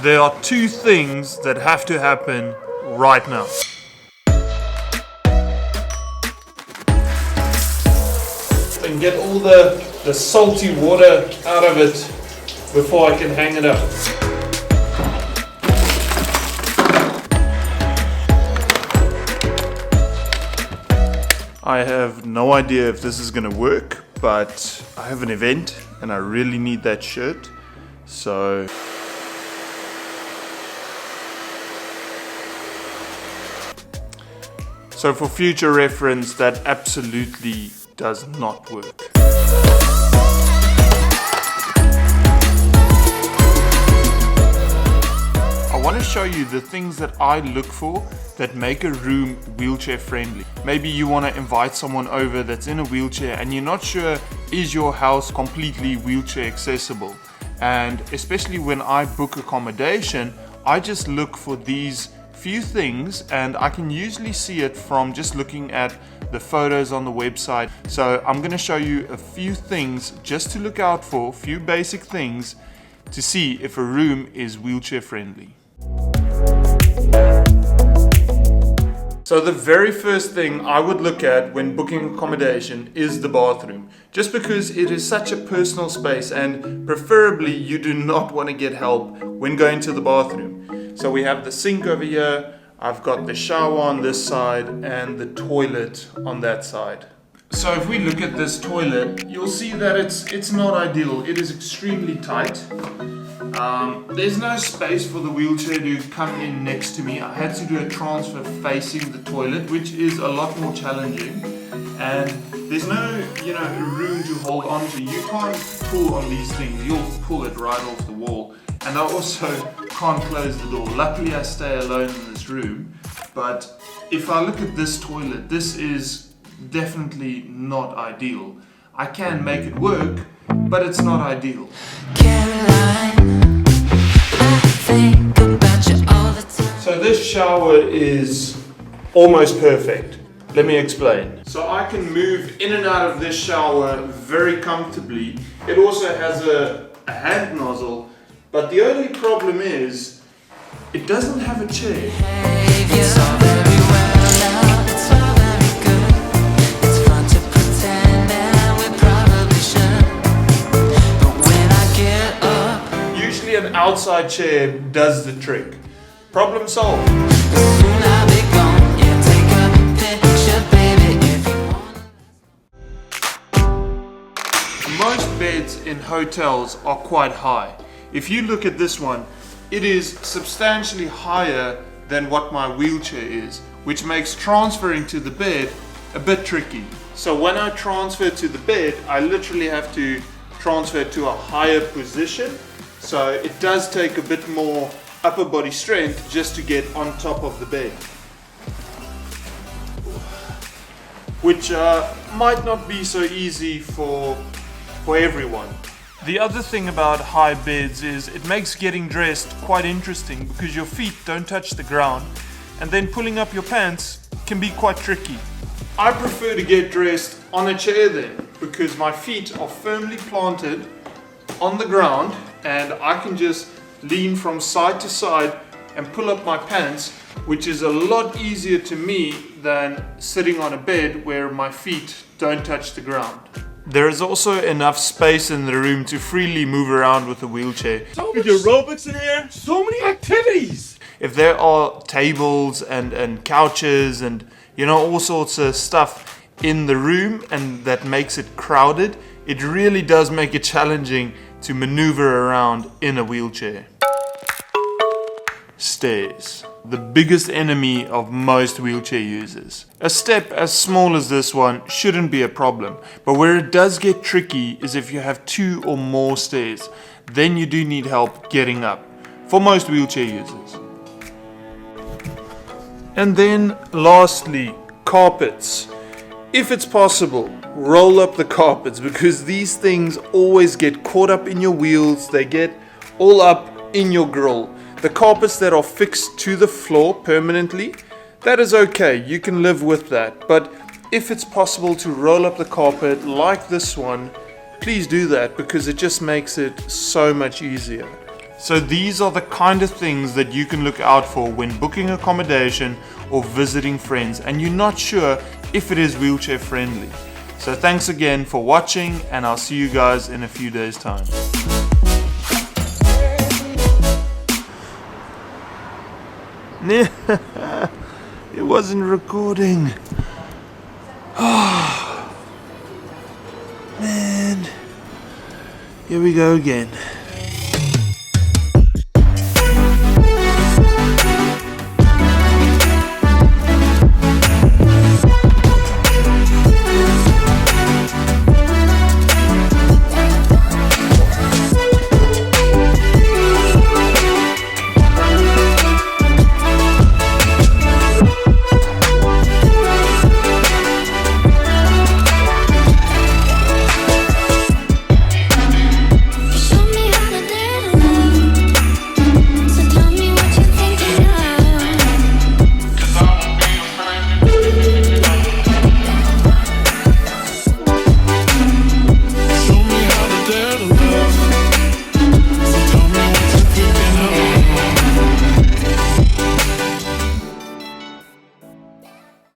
There are two things that have to happen right now. And get all the salty water out of it before I can hang it up. I have no idea if this is gonna work, but I have an event and I really need that shirt, so for future reference, that absolutely does not work. I want to show you the things that I look for that make a room wheelchair friendly. Maybe you want to invite someone over that's in a wheelchair and you're not sure, is your house completely wheelchair accessible? And especially when I book accommodation, I just look for these few things, and I can usually see it from just looking at the photos on the website. So I'm going to show you a few things just to look out for, few basic things to see if a room is wheelchair friendly. So the very first thing I would look at when booking accommodation is the bathroom, just because it is such a personal space and preferably you do not want to get help when going to the bathroom. So we have the sink over here, I've got the shower on this side and the toilet on that side. So if we look at this toilet, you'll see that it's not ideal. It is extremely tight. There's no space for the wheelchair to come in next to me. I had to do a transfer facing the toilet, which is a lot more challenging. And there's no, room to hold on to. You can't pull on these things. You'll pull it right off the wall. And I also can't close the door. Luckily I stay alone in this room. But if I look at this toilet, this is definitely not ideal. I can make it work, but it's not ideal. Caroline, I think about you all the time. So this shower is almost perfect. Let me explain. So I can move in and out of this shower very comfortably. It also has a hand nozzle, but the only problem is it doesn't have a chair. It's all very well now, it's all very good. It's fun to pretend and we probably should. But when I get up, Usually an outside chair does the trick. Problem solved. soon I'll be gone. Yeah, take a picture, baby, if you want. Most beds in hotels are quite high. If you look at this one, it is substantially higher than what my wheelchair is, which makes transferring to the bed a bit tricky. So when I transfer to the bed, I literally have to transfer to a higher position. So it does take a bit more upper body strength just to get on top of the bed, which might not be so easy for everyone. The other thing about high beds is it makes getting dressed quite interesting because your feet don't touch the ground, and then pulling up your pants can be quite tricky. I prefer to get dressed on a chair then, because my feet are firmly planted on the ground and I can just lean from side to side and pull up my pants, which is a lot easier to me than sitting on a bed where my feet don't touch the ground. There is also enough space in the room to freely move around with a wheelchair. So many aerobics in here, so many activities. If there are tables and couches and all sorts of stuff in the room and that makes it crowded, it really does make it challenging to maneuver around in a wheelchair. Stairs. The biggest enemy of most wheelchair users. A step as small as this one shouldn't be a problem, but where it does get tricky is if you have 2 or more stairs. Then you do need help getting up, for most wheelchair users. And then lastly, carpets. If it's possible, roll up the carpets, because these things always get caught up in your wheels, they get all up in your grill. The carpets that are fixed to the floor permanently, that is okay, you can live with that. But if it's possible to roll up the carpet like this one, please do that, because it just makes it so much easier. So these are the kind of things that you can look out for when booking accommodation or visiting friends and you're not sure if it is wheelchair friendly. So thanks again for watching, and I'll see you guys in a few days' time. It wasn't recording. Oh, man. Here we go again.